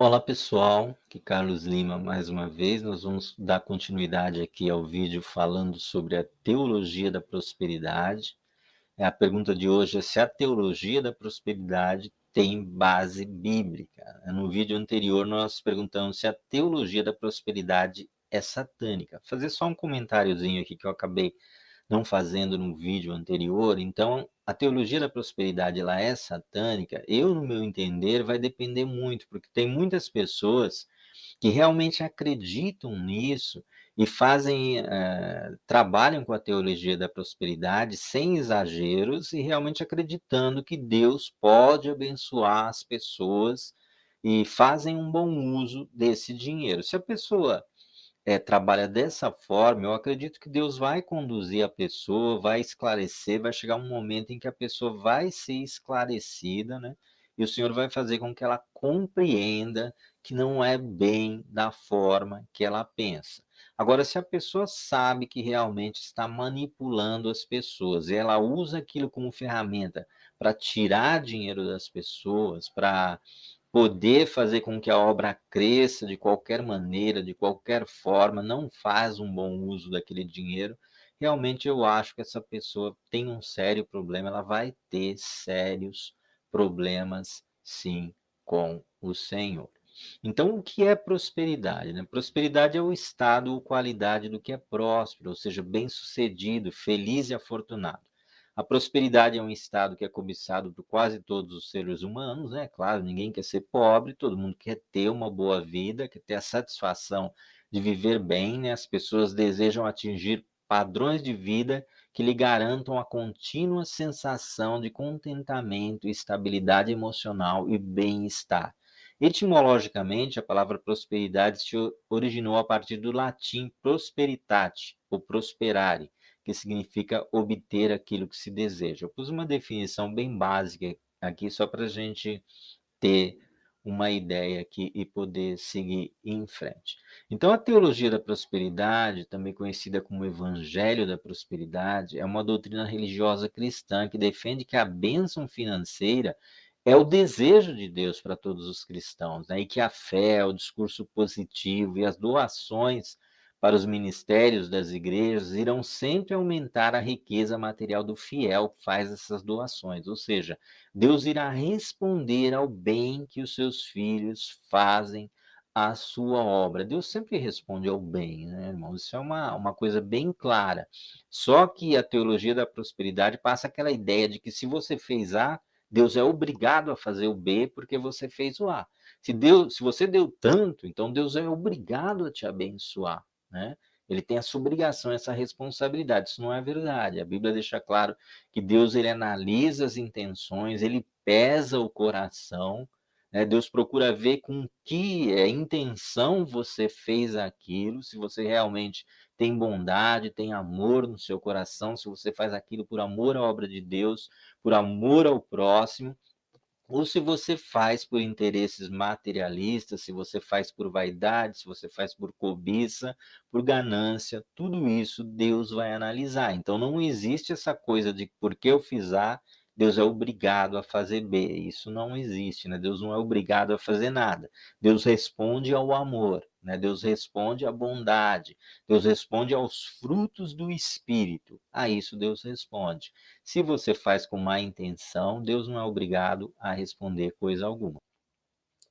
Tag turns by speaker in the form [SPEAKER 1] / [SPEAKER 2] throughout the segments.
[SPEAKER 1] Olá pessoal, aqui Carlos Lima mais uma vez. Nós vamos dar continuidade aqui ao vídeo falando sobre a teologia da prosperidade. A pergunta de hoje é se a teologia da prosperidade tem base bíblica. No vídeo anterior nós perguntamos se a teologia da prosperidade é satânica. Vou fazer só um comentáriozinho aqui que eu acabei não fazendo no vídeo anterior. Então, a teologia da prosperidade, ela é satânica? Eu, no meu entender, vai depender muito, porque tem muitas pessoas que realmente acreditam nisso e fazem, trabalham com a teologia da prosperidade sem exageros e realmente acreditando que Deus pode abençoar as pessoas e fazem um bom uso desse dinheiro. Se a pessoa trabalha dessa forma, eu acredito que Deus vai conduzir a pessoa, vai esclarecer, vai chegar um momento em que a pessoa vai ser esclarecida, né, e o Senhor vai fazer com que ela compreenda que não é bem da forma que ela pensa. Agora, se a pessoa sabe que realmente está manipulando as pessoas e ela usa aquilo como ferramenta para tirar dinheiro das pessoas, para poder fazer com que a obra cresça de qualquer maneira, de qualquer forma, não faz um bom uso daquele dinheiro, realmente eu acho que essa pessoa tem um sério problema, ela vai ter sérios problemas, sim, com o Senhor. Então, o que é prosperidade, né? Prosperidade é o estado ou qualidade do que é próspero, ou seja, bem-sucedido, feliz e afortunado. A prosperidade é um estado que é cobiçado por quase todos os seres humanos, né? Claro, ninguém quer ser pobre, todo mundo quer ter uma boa vida, quer ter a satisfação de viver bem, né? As pessoas desejam atingir padrões de vida que lhe garantam a contínua sensação de contentamento, estabilidade emocional e bem-estar. Etimologicamente, a palavra prosperidade se originou a partir do latim prosperitate, ou prosperare, que significa obter aquilo que se deseja. Eu pus uma definição bem básica aqui só para a gente ter uma ideia aqui e poder seguir em frente. Então, a teologia da prosperidade, também conhecida como Evangelho da Prosperidade, é uma doutrina religiosa cristã que defende que a bênção financeira é o desejo de Deus para todos os cristãos, né? E que a fé, o discurso positivo e as doações para os ministérios das igrejas irão sempre aumentar a riqueza material do fiel que faz essas doações, ou seja, Deus irá responder ao bem que os seus filhos fazem à sua obra. Deus sempre responde ao bem, né, irmãos? Isso é uma coisa bem clara. Só que a teologia da prosperidade passa aquela ideia de que se você fez A, Deus é obrigado a fazer o B porque você fez o A. Se você deu tanto, então Deus é obrigado a te abençoar, né? Ele tem essa obrigação, essa responsabilidade. Isso não é verdade. A Bíblia deixa claro que Deus ele analisa as intenções, ele pesa o coração, né? Deus procura ver com que intenção você fez aquilo, se você realmente tem bondade, tem amor no seu coração, se você faz aquilo por amor à obra de Deus, por amor ao próximo, ou se você faz por interesses materialistas, se você faz por vaidade, se você faz por cobiça, por ganância, tudo isso Deus vai analisar. Então não existe essa coisa de porque eu fiz A, Deus é obrigado a fazer B. Isso não existe, né? Deus não é obrigado a fazer nada. Deus responde ao amor, né? Deus responde à bondade. Deus responde aos frutos do Espírito. A isso Deus responde. Se você faz com má intenção, Deus não é obrigado a responder coisa alguma.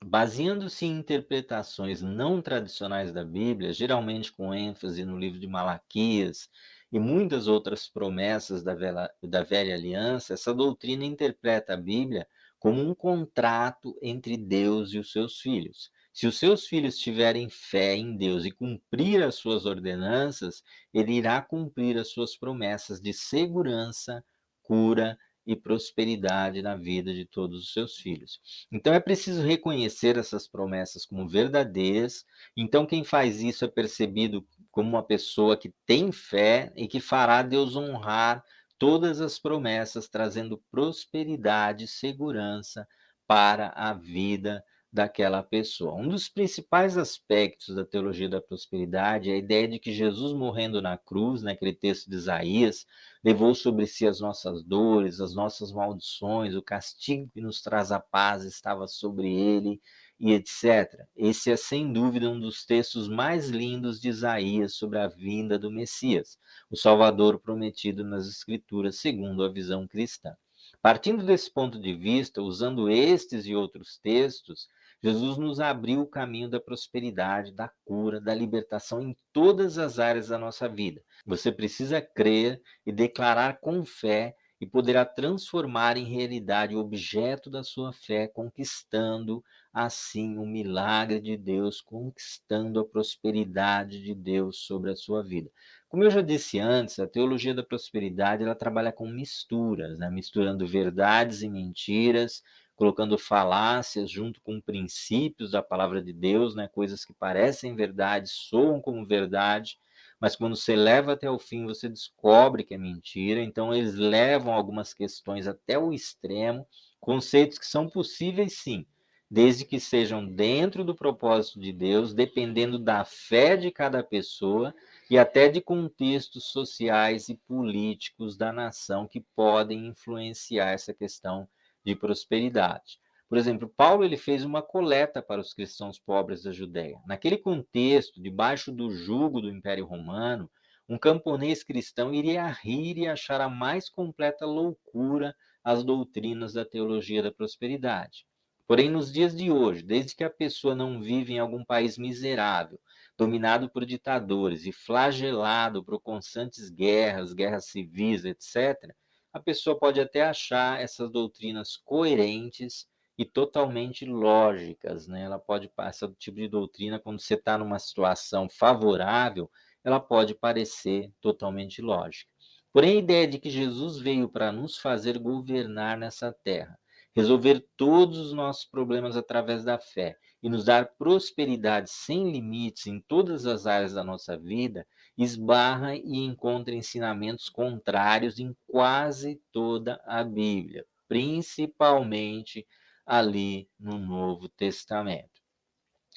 [SPEAKER 1] Baseando-se em interpretações não tradicionais da Bíblia, geralmente com ênfase no livro de Malaquias e muitas outras promessas da velha aliança, essa doutrina interpreta a Bíblia como um contrato entre Deus e os seus filhos. Se os seus filhos tiverem fé em Deus e cumprir as suas ordenanças, ele irá cumprir as suas promessas de segurança, cura e prosperidade na vida de todos os seus filhos. Então é preciso reconhecer essas promessas como verdadeiras. Então quem faz isso é percebido como uma pessoa que tem fé e que fará Deus honrar todas as promessas, trazendo prosperidade e segurança para a vida daquela pessoa. Um dos principais aspectos da teologia da prosperidade é a ideia de que Jesus morrendo na cruz, naquele texto de Isaías, levou sobre si as nossas dores, as nossas maldições, o castigo que nos traz a paz estava sobre ele, e etc. Esse é, sem dúvida, um dos textos mais lindos de Isaías sobre a vinda do Messias, o Salvador prometido nas Escrituras, segundo a visão cristã. Partindo desse ponto de vista, usando estes e outros textos, Jesus nos abriu o caminho da prosperidade, da cura, da libertação em todas as áreas da nossa vida. Você precisa crer e declarar com fé e poderá transformar em realidade o objeto da sua fé, conquistando assim o milagre de Deus, conquistando a prosperidade de Deus sobre a sua vida. Como eu já disse antes, a teologia da prosperidade ela trabalha com misturas, né? Misturando verdades e mentiras, colocando falácias junto com princípios da palavra de Deus, né? Coisas que parecem verdade, soam como verdade, mas quando você leva até o fim, você descobre que é mentira. Então, eles levam algumas questões até o extremo, conceitos que são possíveis sim, desde que sejam dentro do propósito de Deus, dependendo da fé de cada pessoa e até de contextos sociais e políticos da nação que podem influenciar essa questão de prosperidade. Por exemplo, Paulo ele fez uma coleta para os cristãos pobres da Judéia. Naquele contexto, debaixo do jugo do Império Romano, um camponês cristão iria rir e achar a mais completa loucura as doutrinas da teologia da prosperidade. Porém, nos dias de hoje, desde que a pessoa não vive em algum país miserável, dominado por ditadores e flagelado por constantes guerras, guerras civis, etc., a pessoa pode até achar essas doutrinas coerentes e totalmente lógicas, né? Ela pode passar do tipo de doutrina, quando você está numa situação favorável, ela pode parecer totalmente lógica. Porém, a ideia de que Jesus veio para nos fazer governar nessa terra, resolver todos os nossos problemas através da fé e nos dar prosperidade sem limites em todas as áreas da nossa vida, esbarra e encontra ensinamentos contrários em quase toda a Bíblia, principalmente ali no Novo Testamento.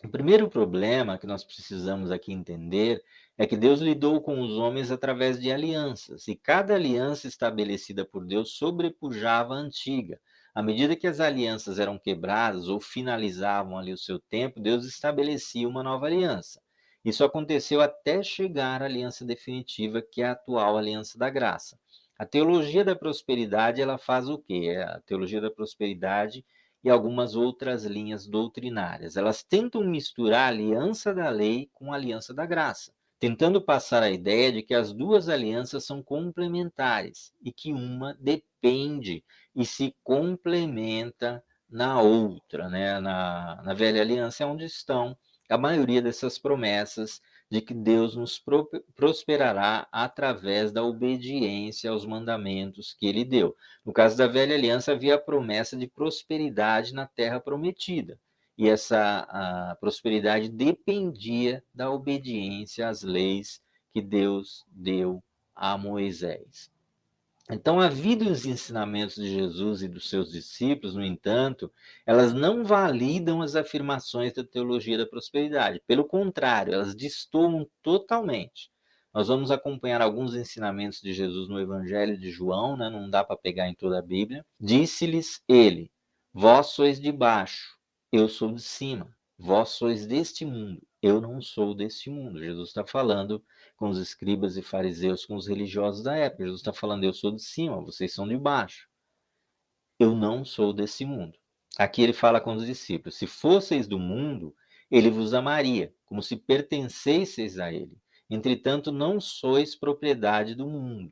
[SPEAKER 1] O primeiro problema que nós precisamos aqui entender é que Deus lidou com os homens através de alianças, e cada aliança estabelecida por Deus sobrepujava a antiga. À medida que as alianças eram quebradas ou finalizavam ali o seu tempo, Deus estabelecia uma nova aliança. Isso aconteceu até chegar à aliança definitiva, que é a atual aliança da graça. A teologia da prosperidade, ela faz o quê? A teologia da prosperidade e algumas outras linhas doutrinárias. Elas tentam misturar a aliança da lei com a aliança da graça, tentando passar a ideia de que as duas alianças são complementares e que uma depende e se complementa na outra, né? Na velha aliança é onde estão a maioria dessas promessas de que Deus nos prosperará através da obediência aos mandamentos que ele deu. No caso da velha aliança, havia a promessa de prosperidade na terra prometida. E essa a prosperidade dependia da obediência às leis que Deus deu a Moisés. Então, a vida e os ensinamentos de Jesus e dos seus discípulos, no entanto, elas não validam as afirmações da teologia da prosperidade. Pelo contrário, elas destoam totalmente. Nós vamos acompanhar alguns ensinamentos de Jesus no Evangelho de João, né? Não dá para pegar em toda a Bíblia. Disse-lhes ele: Vós sois de baixo, eu sou de cima. Vós sois deste mundo, eu não sou deste mundo. Jesus está falando com os escribas e fariseus, com os religiosos da época. Jesus está falando: eu sou de cima, vocês são de baixo. Eu não sou desse mundo. Aqui ele fala com os discípulos: se fosseis do mundo, ele vos amaria, como se pertencesseis a ele. Entretanto, não sois propriedade do mundo,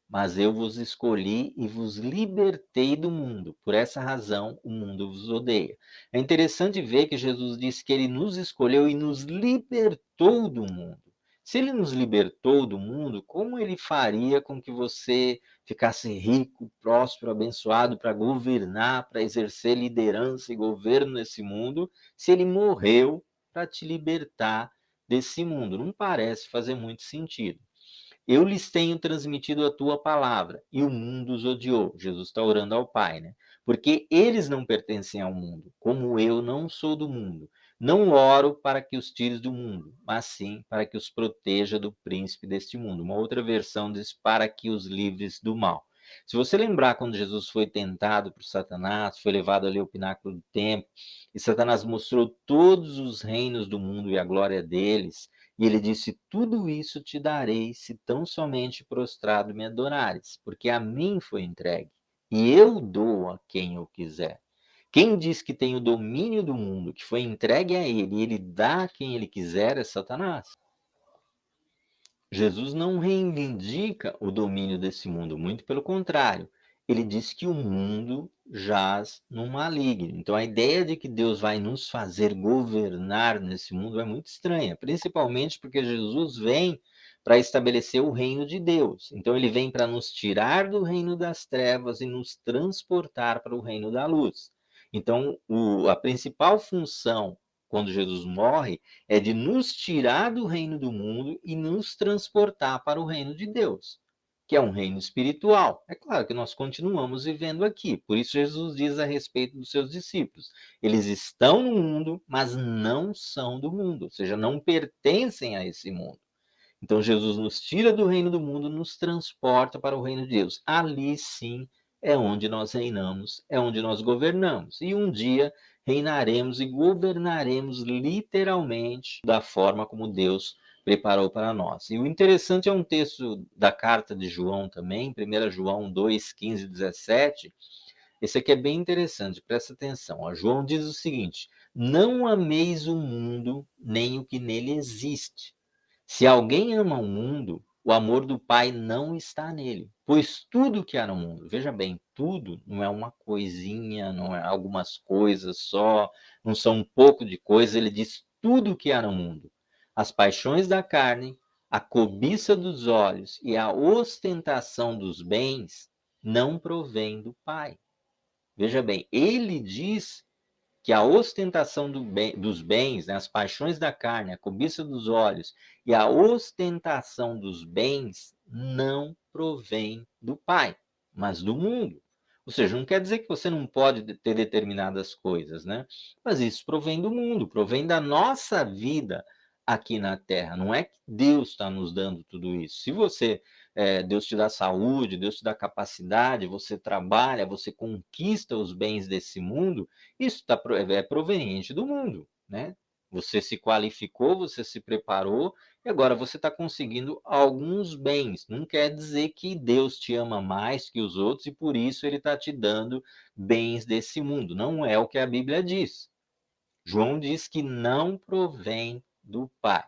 [SPEAKER 1] mas eu vos escolhi e vos libertei do mundo. Por essa razão, o mundo vos odeia. É interessante ver que Jesus disse que ele nos escolheu e nos libertou do mundo. Se ele nos libertou do mundo, como ele faria com que você ficasse rico, próspero, abençoado para governar, para exercer liderança e governo nesse mundo, se ele morreu para te libertar desse mundo? Não parece fazer muito sentido. Eu lhes tenho transmitido a tua palavra, e o mundo os odiou. Jesus está orando ao Pai, né? Porque eles não pertencem ao mundo, como eu não sou do mundo. Não oro para que os tires do mundo, mas sim para que os proteja do príncipe deste mundo. Uma outra versão diz: para que os livres do mal. Se você lembrar quando Jesus foi tentado por Satanás, foi levado ali ao pináculo do templo, e Satanás mostrou todos os reinos do mundo e a glória deles, e ele disse: tudo isso te darei se tão somente prostrado me adorares, porque a mim foi entregue, e eu dou a quem eu quiser. Quem diz que tem o domínio do mundo, que foi entregue a ele, e ele dá a quem ele quiser, é Satanás. Jesus não reivindica o domínio desse mundo, muito pelo contrário. Ele diz que o mundo jaz no maligno. Então, a ideia de que Deus vai nos fazer governar nesse mundo é muito estranha, principalmente porque Jesus vem para estabelecer o reino de Deus. Então, ele vem para nos tirar do reino das trevas e nos transportar para o reino da luz. Então, a principal função quando Jesus morre é de nos tirar do reino do mundo e nos transportar para o reino de Deus, que é um reino espiritual. É claro que nós continuamos vivendo aqui, por isso Jesus diz a respeito dos seus discípulos: eles estão no mundo, mas não são do mundo, ou seja, não pertencem a esse mundo. Então Jesus nos tira do reino do mundo, nos transporta para o reino de Deus. Ali sim é onde nós reinamos, é onde nós governamos. E um dia reinaremos e governaremos literalmente da forma como Deus preparou para nós. E o interessante é um texto da carta de João também, 1 João 2, 15 e 17. Esse aqui é bem interessante, presta atenção. Ó, João diz o seguinte: não ameis o mundo, nem o que nele existe. Se alguém ama o mundo, o amor do Pai não está nele. Pois tudo que há no mundo, veja bem, tudo não é uma coisinha, não é algumas coisas só, não são um pouco de coisa, ele diz tudo que há no mundo. As paixões da carne, a cobiça dos olhos e a ostentação dos bens não provém do Pai. Veja bem, ele diz que a ostentação dos bens, né, as paixões da carne, a cobiça dos olhos e a ostentação dos bens não provém do Pai, mas do mundo. Ou seja, não quer dizer que você não pode ter determinadas coisas, né? Mas isso provém do mundo, provém da nossa vida aqui na Terra. Não é que Deus está nos dando tudo isso. Se você Deus te dá saúde, Deus te dá capacidade, você trabalha, você conquista os bens desse mundo, isso é proveniente do mundo, né? Você se qualificou, você se preparou e agora você está conseguindo alguns bens. Não quer dizer que Deus te ama mais que os outros e por isso ele está te dando bens desse mundo. Não é o que a Bíblia diz. João diz que não provém do Pai.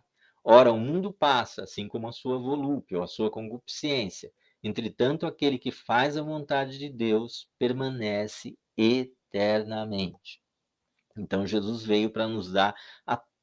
[SPEAKER 1] Ora, o mundo passa, assim como a sua volúpia ou a sua concupiscência. Entretanto, aquele que faz a vontade de Deus permanece eternamente. Então, Jesus veio para nos dar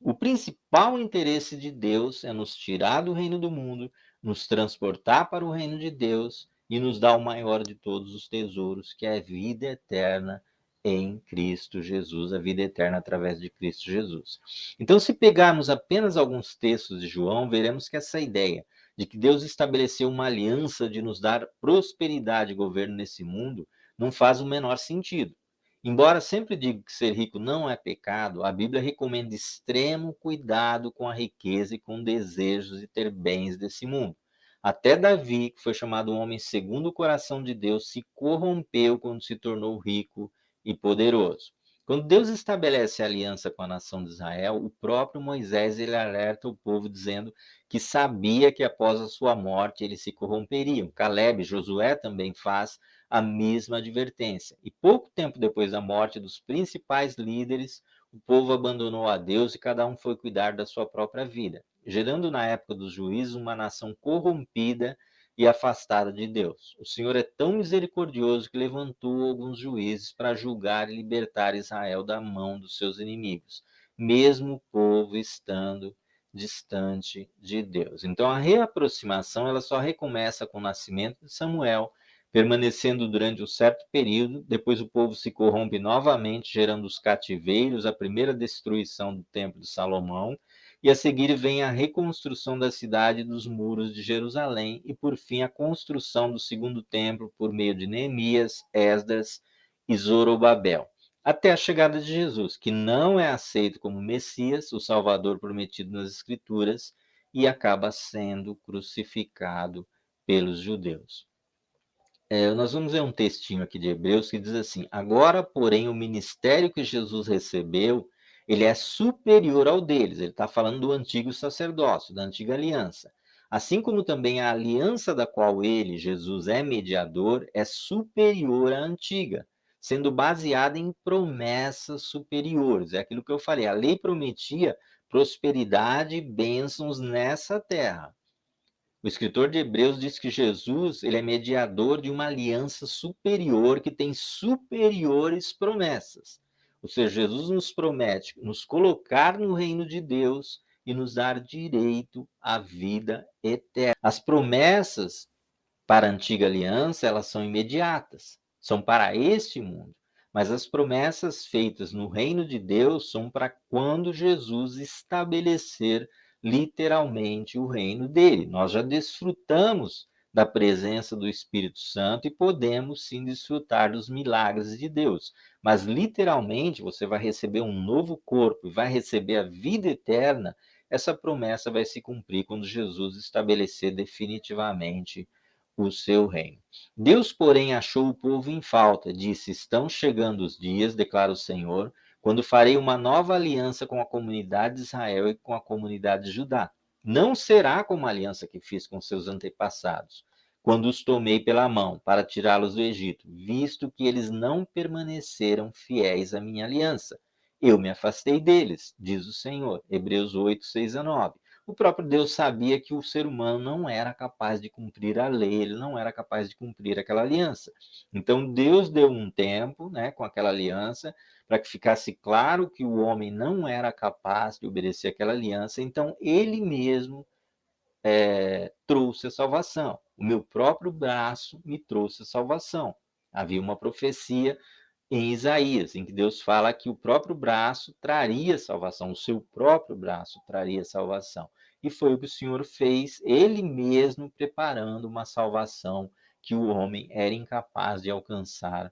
[SPEAKER 1] o principal interesse de Deus é nos tirar do reino do mundo, nos transportar para o reino de Deus e nos dar o maior de todos os tesouros, que é a vida eterna em Cristo Jesus, a vida eterna através de Cristo Jesus. Então, se pegarmos apenas alguns textos de João, veremos que essa ideia de que Deus estabeleceu uma aliança de nos dar prosperidade e governo nesse mundo não faz o menor sentido. Embora sempre diga que ser rico não é pecado, a Bíblia recomenda extremo cuidado com a riqueza e com desejos de ter bens desse mundo. Até Davi, que foi chamado um homem segundo o coração de Deus, se corrompeu quando se tornou rico e poderoso. Quando Deus estabelece a aliança com a nação de Israel, o próprio Moisés ele alerta o povo dizendo que sabia que após a sua morte eles se corromperiam. Caleb, Josué também faz a mesma advertência. E pouco tempo depois da morte dos principais líderes, o povo abandonou a Deus e cada um foi cuidar da sua própria vida, gerando na época dos juízes uma nação corrompida e afastada de Deus. O Senhor é tão misericordioso que levantou alguns juízes para julgar e libertar Israel da mão dos seus inimigos, mesmo o povo estando distante de Deus. Então a reaproximação ela só recomeça com o nascimento de Samuel, permanecendo durante um certo período, depois o povo se corrompe novamente, gerando os cativeiros, a primeira destruição do templo de Salomão, e a seguir vem a reconstrução da cidade e dos muros de Jerusalém, e por fim a construção do segundo templo por meio de Neemias, Esdras e Zorobabel. Até a chegada de Jesus, que não é aceito como Messias, o Salvador prometido nas Escrituras, e acaba sendo crucificado pelos judeus. Nós vamos ver um textinho aqui de Hebreus que diz assim: agora, porém, o ministério que Jesus recebeu, ele é superior ao deles. Ele está falando do antigo sacerdócio, da antiga aliança. Assim como também a aliança da qual ele, Jesus, é mediador, é superior à antiga, sendo baseada em promessas superiores. É aquilo que eu falei, a lei prometia prosperidade e bênçãos nessa terra. O escritor de Hebreus diz que Jesus, ele é mediador de uma aliança superior que tem superiores promessas. Ou seja, Jesus nos promete nos colocar no reino de Deus e nos dar direito à vida eterna. As promessas para a antiga aliança, elas são imediatas, são para este mundo. Mas as promessas feitas no reino de Deus são para quando Jesus estabelecer literalmente o reino dele. Nós já desfrutamos da presença do Espírito Santo e podemos sim desfrutar dos milagres de Deus. Mas literalmente você vai receber um novo corpo e vai receber a vida eterna. Essa promessa vai se cumprir quando Jesus estabelecer definitivamente o seu reino. Deus, porém, achou o povo em falta, disse: estão chegando os dias, declara o Senhor, quando farei uma nova aliança com a comunidade de Israel e com a comunidade de Judá. Não será como a aliança que fiz com seus antepassados, quando os tomei pela mão para tirá-los do Egito, visto que eles não permaneceram fiéis à minha aliança. Eu me afastei deles, diz o Senhor. Hebreus 8, 6 a 9. O próprio Deus sabia que o ser humano não era capaz de cumprir a lei, ele não era capaz de cumprir aquela aliança. Então Deus deu um tempo, né, com aquela aliança, para que ficasse claro que o homem não era capaz de obedecer aquela aliança. Então ele mesmo trouxe a salvação. O meu próprio braço me trouxe a salvação. Havia uma profecia em Isaías, em que Deus fala que o próprio braço traria salvação, o seu próprio braço traria salvação. E foi o que o Senhor fez, ele mesmo preparando uma salvação que o homem era incapaz de alcançar.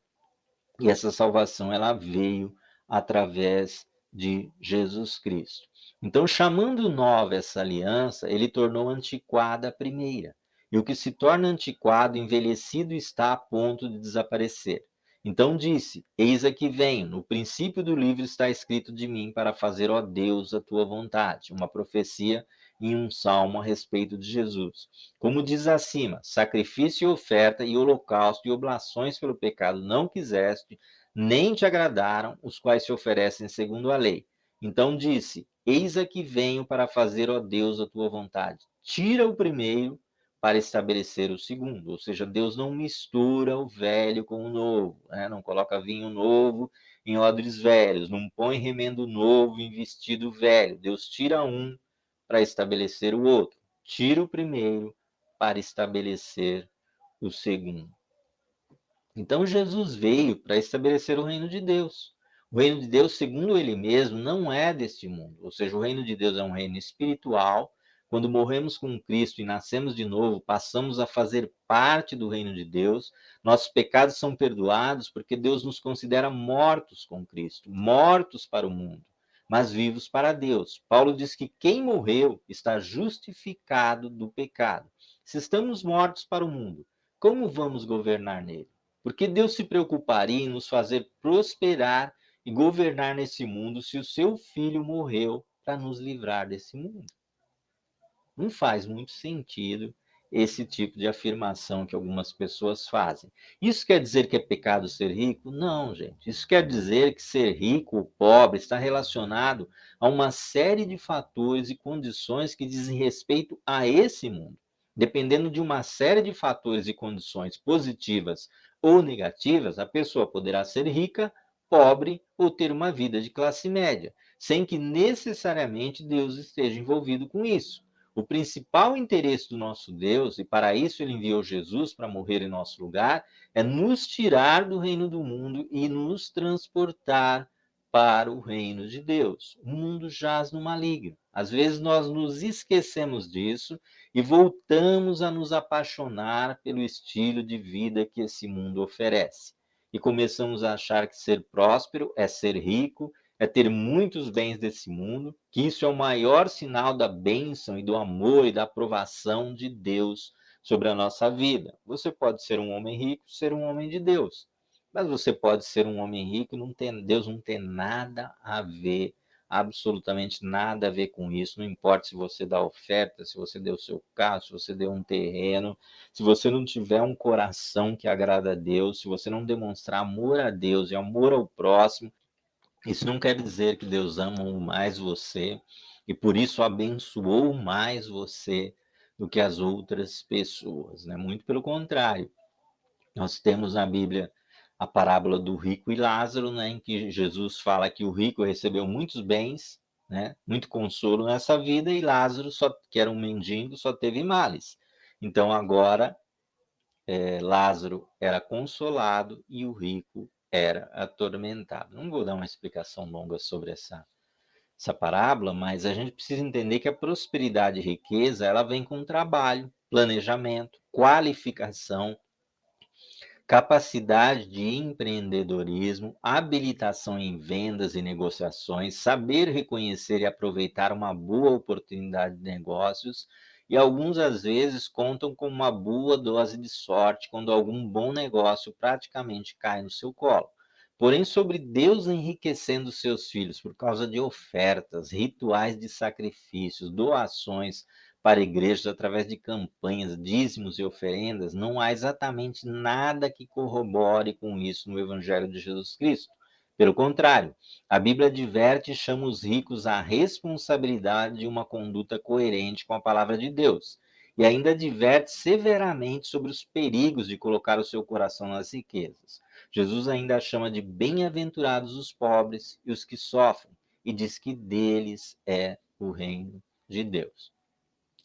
[SPEAKER 1] E essa salvação ela veio através de Jesus Cristo. Então, chamando nova essa aliança, ele tornou antiquada a primeira. E o que se torna antiquado, envelhecido, está a ponto de desaparecer. Então disse: eis aqui venho, no princípio do livro está escrito de mim para fazer, ó Deus, a tua vontade. Uma profecia em um salmo a respeito de Jesus. Como diz acima: sacrifício e oferta e holocausto e oblações pelo pecado não quiseste, nem te agradaram, os quais se oferecem segundo a lei. Então disse: eis aqui venho para fazer, ó Deus, a tua vontade. Tira o primeiro para estabelecer o segundo. Ou seja, Deus não mistura o velho com o novo, né? Não coloca vinho novo em odres velhos, não põe remendo novo em vestido velho. Deus tira um para estabelecer o outro. Tira o primeiro para estabelecer o segundo. Então Jesus veio para estabelecer o reino de Deus. O reino de Deus, segundo ele mesmo, não é deste mundo. Ou seja, o reino de Deus é um reino espiritual. Quando morremos com Cristo e nascemos de novo, passamos a fazer parte do reino de Deus. Nossos pecados são perdoados porque Deus nos considera mortos com Cristo, mortos para o mundo, mas vivos para Deus. Paulo diz que quem morreu está justificado do pecado. Se estamos mortos para o mundo, como vamos governar nele? Porque Deus se preocuparia em nos fazer prosperar e governar nesse mundo se o seu filho morreu para nos livrar desse mundo? Não faz muito sentido esse tipo de afirmação que algumas pessoas fazem. Isso quer dizer que é pecado ser rico? Não, gente. Isso quer dizer que ser rico ou pobre está relacionado a uma série de fatores e condições que dizem respeito a esse mundo. Dependendo de uma série de fatores e condições positivas ou negativas, a pessoa poderá ser rica, pobre ou ter uma vida de classe média, sem que necessariamente Deus esteja envolvido com isso. O principal interesse do nosso Deus, e para isso ele enviou Jesus para morrer em nosso lugar, é nos tirar do reino do mundo e nos transportar para o reino de Deus. O mundo jaz no maligno. Às vezes nós nos esquecemos disso e voltamos a nos apaixonar pelo estilo de vida que esse mundo oferece. E começamos a achar que ser próspero é ser rico, é ter muitos bens desse mundo, que isso é o maior sinal da bênção e do amor e da aprovação de Deus sobre a nossa vida. Você pode ser um homem rico, ser um homem de Deus, mas você pode ser um homem rico e Deus não tem nada a ver, absolutamente nada a ver com isso. Não importa se você dá oferta, se você deu o seu carro, se você deu um terreno, se você não tiver um coração que agrada a Deus, se você não demonstrar amor a Deus e amor ao próximo, isso não quer dizer que Deus ama mais você e por isso abençoou mais você do que as outras pessoas, né? Muito pelo contrário. Nós temos na Bíblia a parábola do rico e Lázaro, né, em que Jesus fala que o rico recebeu muitos bens, né, muito consolo nessa vida, e Lázaro, que era um mendigo, só teve males. Então agora Lázaro era consolado e o rico era atormentado. Não vou dar uma explicação longa sobre essa parábola, mas a gente precisa entender que a prosperidade e riqueza ela vem com trabalho, planejamento, qualificação, capacidade de empreendedorismo, habilitação em vendas e negociações, saber reconhecer e aproveitar uma boa oportunidade de negócios, e alguns às vezes contam com uma boa dose de sorte quando algum bom negócio praticamente cai no seu colo. Porém, sobre Deus enriquecendo seus filhos por causa de ofertas, rituais de sacrifícios, doações, para igrejas através de campanhas, dízimos e oferendas, não há exatamente nada que corrobore com isso no Evangelho de Jesus Cristo. Pelo contrário, a Bíblia adverte e chama os ricos à responsabilidade de uma conduta coerente com a palavra de Deus. E ainda adverte severamente sobre os perigos de colocar o seu coração nas riquezas. Jesus ainda chama de bem-aventurados os pobres e os que sofrem, e diz que deles é o reino de Deus.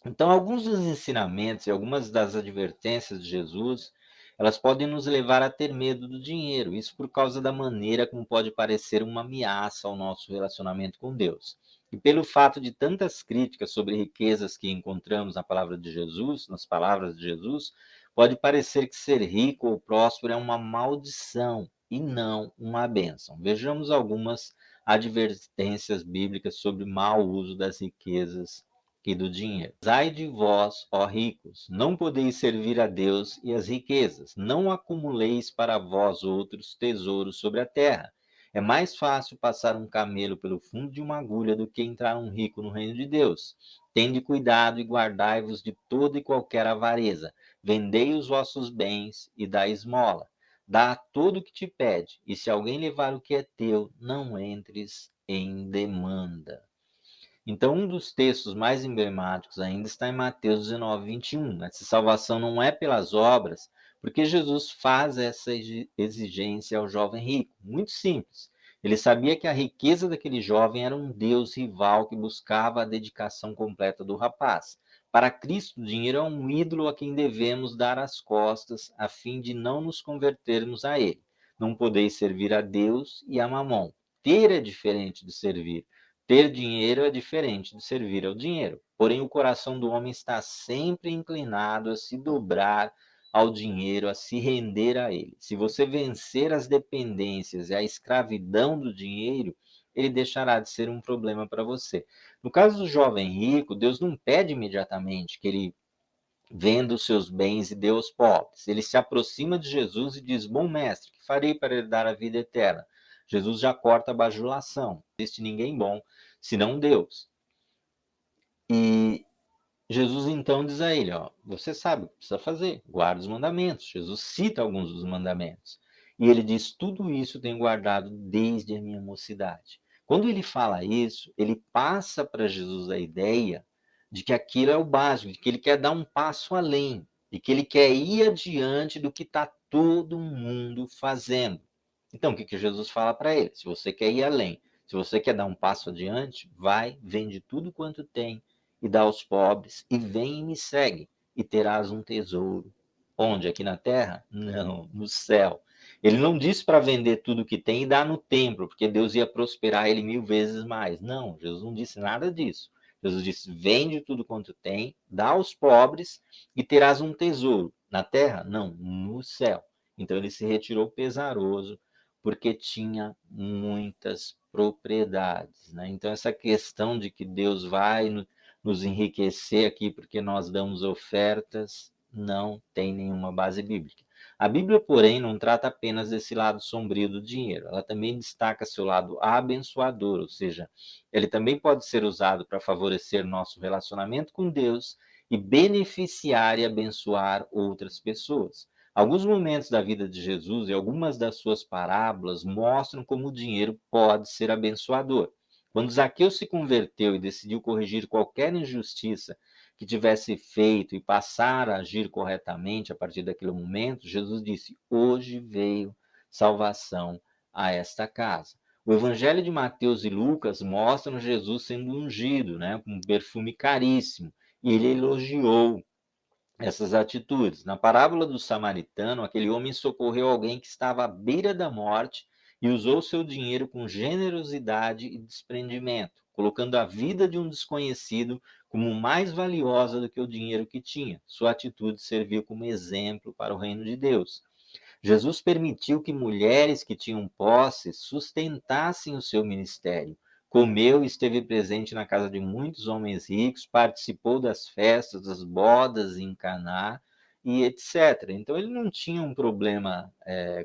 [SPEAKER 1] Então, alguns dos ensinamentos e algumas das advertências de Jesus, elas podem nos levar a ter medo do dinheiro, isso por causa da maneira como pode parecer uma ameaça ao nosso relacionamento com Deus. E pelo fato de tantas críticas sobre riquezas que encontramos na palavra de Jesus, nas palavras de Jesus, pode parecer que ser rico ou próspero é uma maldição e não uma bênção. Vejamos algumas advertências bíblicas sobre o mau uso das riquezas e do dinheiro. Ai de vós, ó ricos, não podeis servir a Deus e as riquezas. Não acumuleis para vós outros tesouros sobre a terra. É mais fácil passar um camelo pelo fundo de uma agulha do que entrar um rico no reino de Deus. Tende cuidado e guardai-vos de toda e qualquer avareza. Vendei os vossos bens e dai esmola. Dá a todo o que te pede, e se alguém levar o que é teu, não entres em demanda. Então, um dos textos mais emblemáticos ainda está em Mateus 19, 21. Essa salvação não é pelas obras, porque Jesus faz essa exigência ao jovem rico. Muito simples. Ele sabia que a riqueza daquele jovem era um Deus rival que buscava a dedicação completa do rapaz. Para Cristo, o dinheiro é um ídolo a quem devemos dar as costas, a fim de não nos convertermos a ele. Não podeis servir a Deus e a Mamon. Ter é diferente de servir. Ter dinheiro é diferente de servir ao dinheiro. Porém, o coração do homem está sempre inclinado a se dobrar ao dinheiro, a se render a ele. Se você vencer as dependências e a escravidão do dinheiro, ele deixará de ser um problema para você. No caso do jovem rico, Deus não pede imediatamente que ele venda os seus bens e dê aos pobres. Ele se aproxima de Jesus e diz: Bom mestre, que farei para herdar a vida eterna? Jesus já corta a bajulação. Não existe ninguém bom senão Deus. E Jesus então diz a ele: ó, você sabe o que precisa fazer, guarda os mandamentos. Jesus cita alguns dos mandamentos. E ele diz: tudo isso tenho guardado desde a minha mocidade. Quando ele fala isso, ele passa para Jesus a ideia de que aquilo é o básico, de que ele quer dar um passo além, de que ele quer ir adiante do que está todo mundo fazendo. Então, o que Jesus fala para ele? Se você quer ir além, se você quer dar um passo adiante, vai, vende tudo quanto tem e dá aos pobres, e vem e me segue, e terás um tesouro. Onde? Aqui na terra? Não, no céu. Ele não disse para vender tudo que tem e dar no templo, porque Deus ia prosperar ele 1000 vezes mais. Não, Jesus não disse nada disso. Jesus disse: vende tudo quanto tem, dá aos pobres e terás um tesouro. Na terra? Não, no céu. Então ele se retirou pesaroso, porque tinha muitas propriedades, né? Então essa questão de que Deus vai nos enriquecer aqui porque nós damos ofertas não tem nenhuma base bíblica. A Bíblia, porém, não trata apenas desse lado sombrio do dinheiro, ela também destaca seu lado abençoador, ou seja, ele também pode ser usado para favorecer nosso relacionamento com Deus e beneficiar e abençoar outras pessoas. Alguns momentos da vida de Jesus e algumas das suas parábolas mostram como o dinheiro pode ser abençoador. Quando Zaqueu se converteu e decidiu corrigir qualquer injustiça que tivesse feito e passar a agir corretamente a partir daquele momento, Jesus disse: hoje veio salvação a esta casa. O Evangelho de Mateus e Lucas mostram Jesus sendo ungido, com um perfume caríssimo, e ele elogiou essas atitudes. Na parábola do samaritano, aquele homem socorreu alguém que estava à beira da morte e usou seu dinheiro com generosidade e desprendimento, colocando a vida de um desconhecido como mais valiosa do que o dinheiro que tinha. Sua atitude serviu como exemplo para o reino de Deus. Jesus permitiu que mulheres que tinham posses sustentassem o seu ministério. Comeu e esteve presente na casa de muitos homens ricos, participou das festas, das bodas em Caná e etc. Então ele não tinha um problema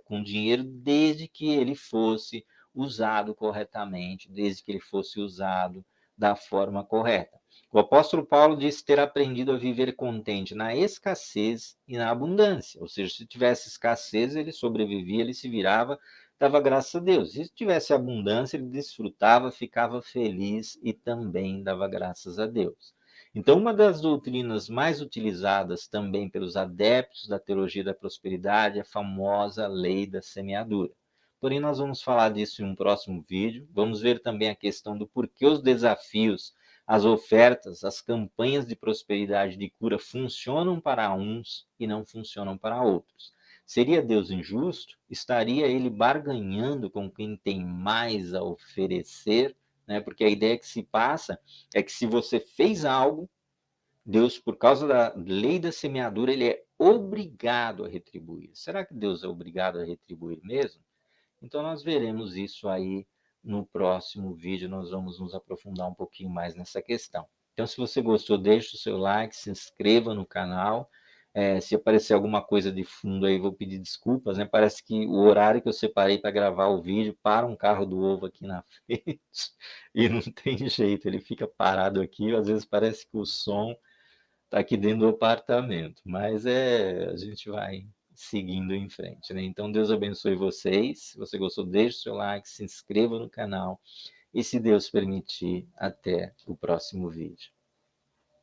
[SPEAKER 1] com dinheiro desde que ele fosse usado corretamente, desde que ele fosse usado da forma correta. O apóstolo Paulo disse ter aprendido a viver contente na escassez e na abundância. Ou seja, se tivesse escassez, ele sobrevivia, ele se virava, dava graças a Deus. E se tivesse abundância, ele desfrutava, ficava feliz e também dava graças a Deus. Então, uma das doutrinas mais utilizadas também pelos adeptos da teologia da prosperidade é a famosa lei da semeadura. Porém, nós vamos falar disso em um próximo vídeo. Vamos ver também a questão do porquê os desafios, as ofertas, as campanhas de prosperidade de cura funcionam para uns e não funcionam para outros. Seria Deus injusto? Estaria ele barganhando com quem tem mais a oferecer? Porque a ideia que se passa é que se você fez algo, Deus, por causa da lei da semeadura, ele é obrigado a retribuir. Será que Deus é obrigado a retribuir mesmo? Então nós veremos isso aí no próximo vídeo, nós vamos nos aprofundar um pouquinho mais nessa questão. Então, se você gostou, deixe o seu like, se inscreva no canal. Se aparecer alguma coisa de fundo aí, vou pedir desculpas, Parece que o horário que eu separei para gravar o vídeo para um carro do ovo aqui na frente e não tem jeito, ele fica parado aqui, às vezes parece que o som está aqui dentro do apartamento, mas a gente vai seguindo em frente, Então, Deus abençoe vocês. Se você gostou, deixe o seu like, se inscreva no canal e, se Deus permitir, até o próximo vídeo.